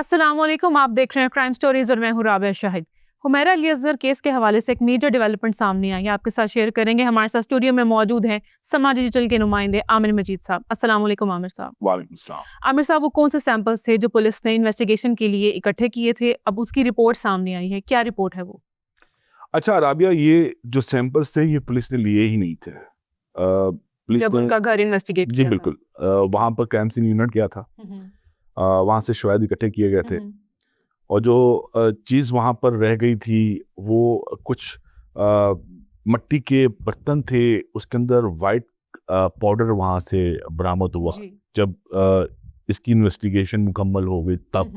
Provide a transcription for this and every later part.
अस्सलाम वालेकुम, आप देख रहे हैं क्राइम स्टोरीज और मैं हूं राबिया शाहिद। हुमैरा अली असगर केस के हवाले से एक मेजर डेवलपमेंट सामने आई है, आपके साथ शेयर करेंगे। हमारे साथ स्टूडियो में मौजूद हैं समाज डिजिटल के नुमाइंदे आमिर मजीद साहब। अस्सलाम वालेकुम आमिर साहब। वालेकुम सलाम। आमिर साहब, वो कौन से सैंपल्स थे जो पुलिस ने इन्वेस्टिगेशन के लिए इकट्ठे किए थे, अब उसकी रिपोर्ट सामने आई है, क्या रिपोर्ट है वो? अच्छा राबिया, ये जो सैंपल्स थे ये पुलिस ने लिए ही नहीं थे। पुलिस जब ने उनका घर इन्वेस्टिगेट जी किया बिल्कुल वहाँ पर क्राइम सीन यूनिट गया था। वहाँ से शवाहिद इकट्ठे किए गए थे और जो चीज़ वहाँ पर रह गई थी वो कुछ मट्टी के बर्तन थे, उसके अंदर वाइट पाउडर वहाँ से बरामद हुआ। जब इसकी इन्वेस्टिगेशन मुकम्मल हो गई तब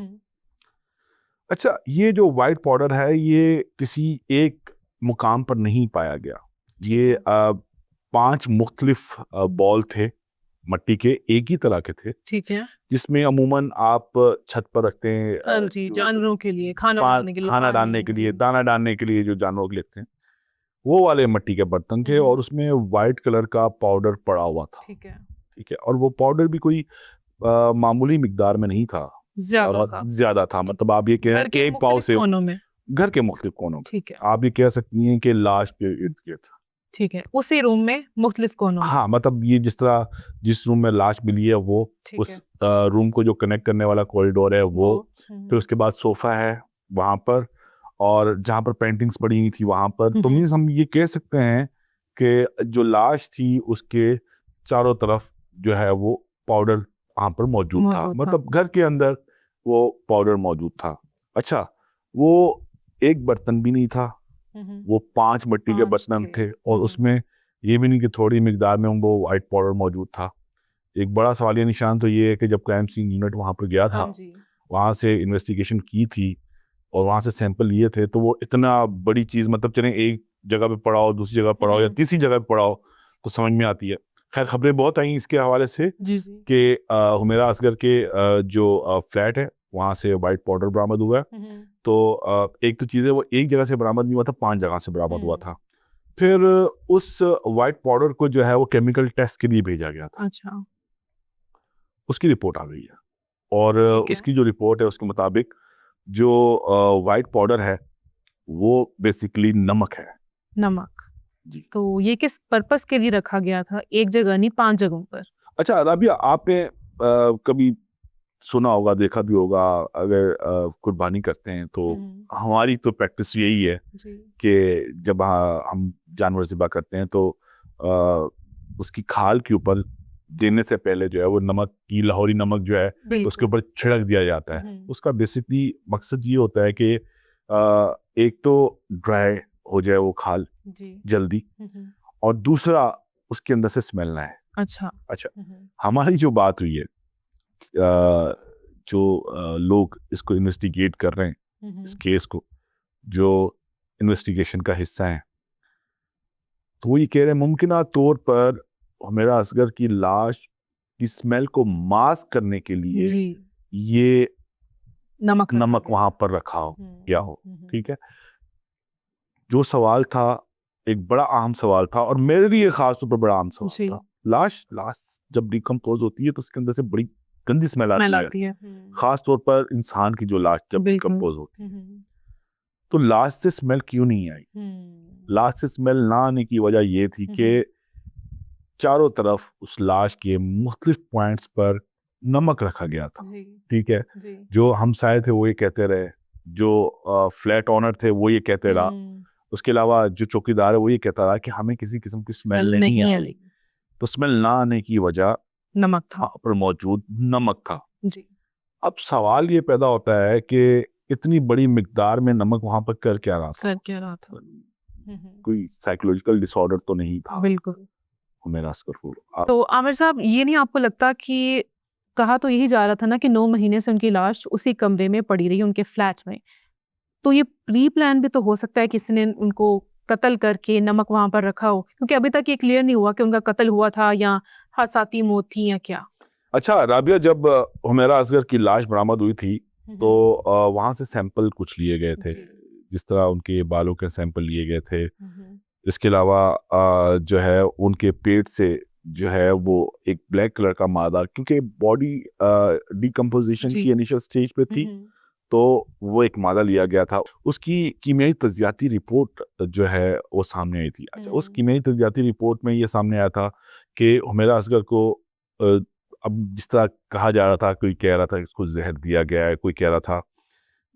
अच्छा, ये जो वाइट पाउडर है ये किसी एक मुकाम पर नहीं पाया गया। ये 5 मुख्तलिफ बॉल थे, मट्टी के एक ही तरह के थे। ठीक है। जिसमें अमूमन आप छत पर रखते हैं जी, जानवरों के लिए खाना डालने के लिए, खाना डालने के लिए, दाना डालने के लिए जो जानवरों के लिए रखते हैं, वो वाले मट्टी के बर्तन थे और उसमें वाइट कलर का पाउडर पड़ा हुआ था। ठीक है। ठीक है, और वो पाउडर भी कोई मामूली मिकदार में नहीं था, ज्यादा था। मतलब आप ये कह रहे हैं कि एक पाव से घर के मुख्तलिफ कोनों में। ठीक है। आप ये कह सकती हैं कि लाश के इर्द गिर्द। ठीक है, उसी रूम में मुख्तलिफ कोनों में। हाँ, मतलब ये जिस रूम में लाश मिली है वो उस रूम को जो कनेक्ट करने वाला कॉरिडोर है वो, फिर उसके बाद सोफा है वहाँ पर, और जहाँ पर पेंटिंग्स पड़ी हुई थी वहाँ पर। तो मीन्स हम ये कह सकते हैं कि जो लाश थी उसके चारों तरफ जो है वो पाउडर वहाँ पर मौजूद था। मतलब घर के अंदर वो पाउडर मौजूद था। अच्छा, वो एक बर्तन भी नहीं था, वो 5 मट्टी के बर्तन थे और उसमें ये भी नहीं कि थोड़ी मिकदार में वो वाइट पाउडर मौजूद था। एक बड़ा सवालिया निशान तो ये है कि जब क्राइम सीन यूनिट वहाँ पर गया था, वहाँ से इन्वेस्टिगेशन की थी और वहाँ से सैंपल लिए थे, तो वो इतना बड़ी चीज़, मतलब चलें एक जगह पे पड़ा हो, दूसरी जगह पड़ा हो या तीसरी जगह पे पड़ा हो तो समझ में आती है। खैर, खबरें बहुत आई इसके हवाले से कि हुमैरा असगर के जो फ्लैट है वहाँ से वाइट पाउडर बरामद हुआ है। तो एक तो चीज़ें वो एक जगह से बरामद नहीं हुआ था, 5 जगह से बरामद हुआ था। फिर उस वाइट पाउडर को जो है वो केमिकल टेस्ट के लिए भेजा गया था। अच्छा। उसकी रिपोर्ट आ गई है और उसकी जो रिपोर्ट है उसके मुताबिक जो वाइट पाउडर है वो बेसिकली नमक है। नमक जी। तो ये किस पर्पस के लिए रखा गया था, एक जगह नहीं 5 जगहों पर? अच्छा राबिया, आपने कभी सुना होगा, देखा भी होगा, अगर कुर्बानी करते हैं तो हमारी तो प्रैक्टिस यही है कि जब हम जानवर ज़िबा करते हैं तो उसकी खाल के ऊपर देने से पहले जो है वो नमक की, लाहौरी नमक जो है उसके ऊपर छिड़क दिया जाता है। उसका बेसिकली मकसद ये होता है कि एक तो ड्राई हो जाए वो खाल जल्दी, और दूसरा उसके अंदर से स्मेल ना है। अच्छा। हमारी जो बात हुई है, जो लोग इसको इन्वेस्टिगेट कर रहे हैं, इस केस को, जो इन्वेस्टिगेशन का हिस्सा है, तो वो ये कह रहे हैं मुमकिन तौर पर हुमैरा असगर की लाश की स्मेल को मास्क करने के लिए ये नमक वहां पर रखा हो या हो। ठीक है, जो सवाल था एक बड़ा अहम सवाल था और मेरे लिए खास तौर पर बड़ा अहम सवाल था। लाश जब डिकम्पोज होती है तो उसके अंदर से बड़ी गंदी स्मेल आती है, खास तौर पर इंसान की जो लाश जब डिकम्पोज होती है। तो लाश से स्मेल क्यों नहीं आई? लाश से स्मेल ना आने की वजह ये थी कि चारों तरफ उस लाश के मुख्तलिफ पॉइंट्स पर नमक रखा गया था। ठीक है, जो हमसाये थे वो ये कहते रहे, जो फ्लैट ओनर थे वो ये कहते रहा, उसके अलावा जो चौकीदार है वो ये कहता रहा कि हमें किसी किस्म की स्मेल नहीं आ रही। तो स्मेल ना आने की वजह नमक था, वहाँ पर मौजूद नमक था। जी। अब सवाल ये पैदा होता है कि इतनी बड़ी मिकदार में नमक वहां पर कर क्या रहा था? कोई साइकोलॉजिकल डिसऑर्डर तो नहीं था? बिल्कुल। हुमैरा असगर को तो आमिर साहब, ये नहीं आपको लगता कि कहा तो यही जा रहा था ना कि 9 महीने से उनकी लाश उसी कमरे में पड़ी रही उनके फ्लैट में, तो ये प्री प्लान भी तो हो सकता है किसी ने उनको कत्ल करके नमक वहां पर रखा हो, क्योंकि अभी तक ये क्लियर नहीं हुआ कि उनका कत्ल हुआ था या हादसाती मौत थी या क्या। अच्छा राबिया, जब हुमैरा असगर की लाश बरामद हुई थी तो वहां से सैंपल कुछ लिए गए थे, जिस तरह उनके बालों के सैंपल लिए गए थे। इसके अलावा जो है उनके पेट से जो है वो एक ब्लैक कलर का मादा, क्योंकि बॉडी डिकम्पोजिशन की इनिशियल स्टेज पे थी, तो वो एक मादा लिया गया था, उसकी कीमियाई तज्जियाती रिपोर्ट जो है वो सामने आई थी। अच्छा, उस कीमियाई तज्जियाती रिपोर्ट में ये सामने आया था कि हुमैरा असगर को अब जिस तरह कहा जा रहा था, कोई कह रहा था कि उसको जहर दिया गया है, कोई कह रहा था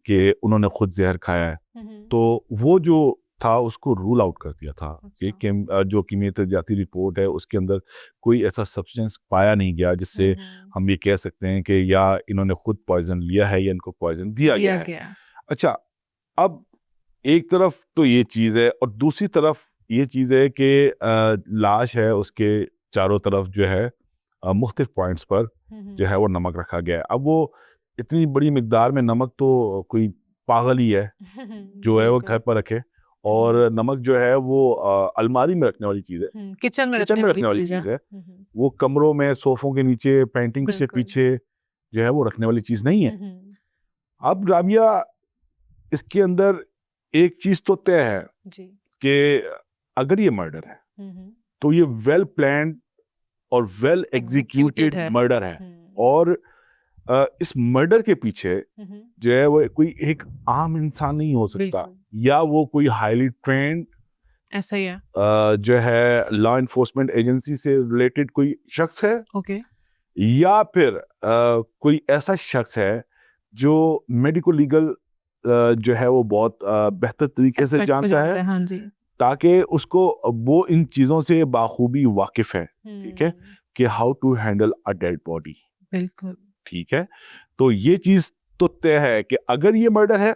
कि उन्होंने खुद जहर खाया है, तो वो जो था उसको रूल आउट कर दिया था कि जो कीमियाई तज्जियाती रिपोर्ट है उसके अंदर कोई ऐसा सब्सटेंस पाया नहीं गया जिससे हम ये कह सकते हैं कि या इन्होंने खुद पॉइजन लिया है या इनको पॉइजन दिया गया है। अच्छा, अब एक तरफ तो ये चीज़ है और दूसरी तरफ ये चीज़ है कि लाश है, उसके चारों तरफ जो है मुख्तलिफ पॉइंट्स पर जो है वो नमक रखा गया है। अब वो इतनी बड़ी मिकदार में नमक तो कोई पागल ही है जो है वो घर पर रखे, और नमक जो है वो अलमारी में रखने वाली चीज़ है, किचन में रखने वाली चीज़ है। वो कमरों में, सोफों के नीचे, पेंटिंग्स के पीछे जो है वो रखने वाली चीज़ नहीं है। अब राबिया, इसके अंदर एक चीज़ तो तय है कि अगर ये मर्डर है तो ये वेल प्लान्ड और वेल एग्जीक्यूटेड मर्डर है, और इस मर्डर के पीछे जो है वो कोई एक आम इंसान नहीं हो सकता, या वो कोई हाईली ट्रेंड ऐसा ही है जो है लॉ इन्फोर्समेंट एजेंसी से रिलेटेड कोई शख्स है, या फिर कोई ऐसा शख्स है जो मेडिको लीगल जो है वो बहुत बेहतर तरीके से जानता है, हाँ जी, ताकि उसको वो इन चीज़ों से बाखूबी वाकिफ है, ठीक है, कि how to handle a dead body. बिल्कुल ठीक है, तो ये चीज़ तो तय है कि अगर ये मर्डर है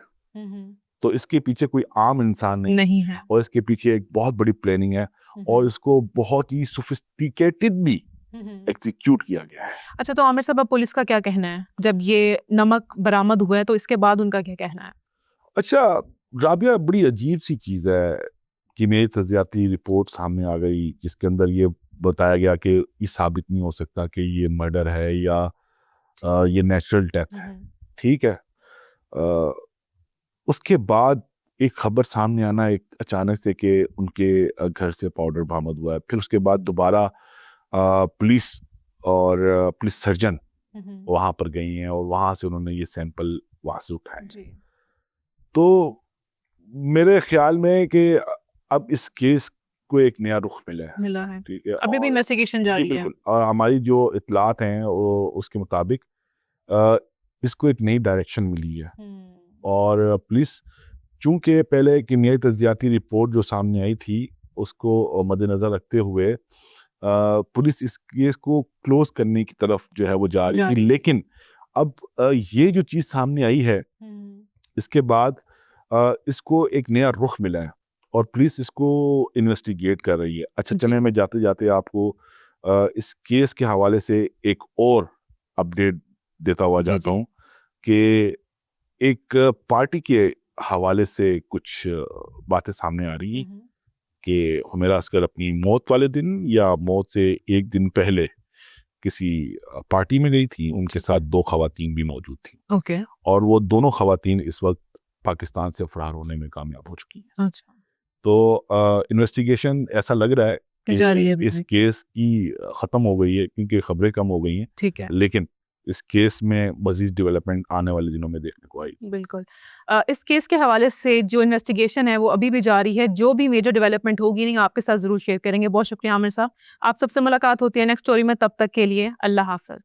तो इसके पीछे कोई आम इंसान नहीं है, और इसके पीछे एक बहुत बड़ी प्लानिंग है, और इसको बहुत ही सोफिस्टिकेटेड भी एग्जीक्यूट किया गया है। अच्छा, तो आमिर साहब, पुलिस का क्या कहना है जब ये नमक बरामद हुआ है, तो इसके बाद उनका क्या कहना है? अच्छा राबिया, बड़ी अजीब सी चीज़ है कि मेरी तज्जियाती रिपोर्ट सामने आ गई जिसके अंदर ये बताया गया कि ये साबित नहीं हो सकता कि ये मर्डर है या ये नेचुरल डेथ है, ठीक है। उसके बाद एक खबर सामने आना एक अचानक से कि उनके घर से पाउडर बरामद हुआ है, फिर उसके बाद दोबारा पुलिस और पुलिस सर्जन वहाँ पर गई हैं और वहाँ से उन्होंने ये सैंपल वहाँ से उठाए। तो मेरे ख्याल में कि अब इस केस को एक नया रुख मिला है, ठीक है, अभी भी इन्वेस्टिगेशन जारी है, और हमारी जो इत्तलात हैं वो उसके मुताबिक इसको एक नई डायरेक्शन मिली है, और पुलिस चूंकि पहले कीमियाई तज्जियाती रिपोर्ट जो सामने आई थी उसको मद्देनजर रखते हुए पुलिस इस केस को क्लोज करने की तरफ जो है वो जा रही थी, लेकिन अब ये जो चीज़ सामने आई है इसके बाद इसको एक नया रुख मिला है और पुलिस इसको इन्वेस्टिगेट कर रही है। अच्छा, चलें मैं जाते जाते आपको इस केस के हवाले से एक और अपडेट देता हुआ जाता हूँ कि एक पार्टी के हवाले से कुछ बातें सामने आ रही हैं कि हुमैरा असगर अपनी मौत वाले दिन या मौत से एक दिन पहले किसी पार्टी में गई थी, उनके साथ 2 खवातीन भी मौजूद थी, और वो दोनों खवातीन इस वक्त पाकिस्तान से फरार होने में कामयाब हो चुकी हैं। अच्छा, तो इन्वेस्टिगेशन ऐसा लग रहा है कि इस केस की ख़त्म हो गई है क्योंकि खबरें कम हो गई हैं, ठीक है, लेकिन इस केस में मज़ीद डेवलपमेंट आने वाले दिनों में देखने को आई। बिल्कुल। इस केस के हवाले से जो इन्वेस्टिगेशन है वो अभी भी जारी है, जो भी मेजर डेवलपमेंट होगी नहीं आपके साथ ज़रूर शेयर करेंगे। बहुत शुक्रिया आमिर साहब, आप सबसे मुलाकात होती है नेक्स्ट स्टोरी में, तब तक के लिए अल्लाह हाफ़िज़।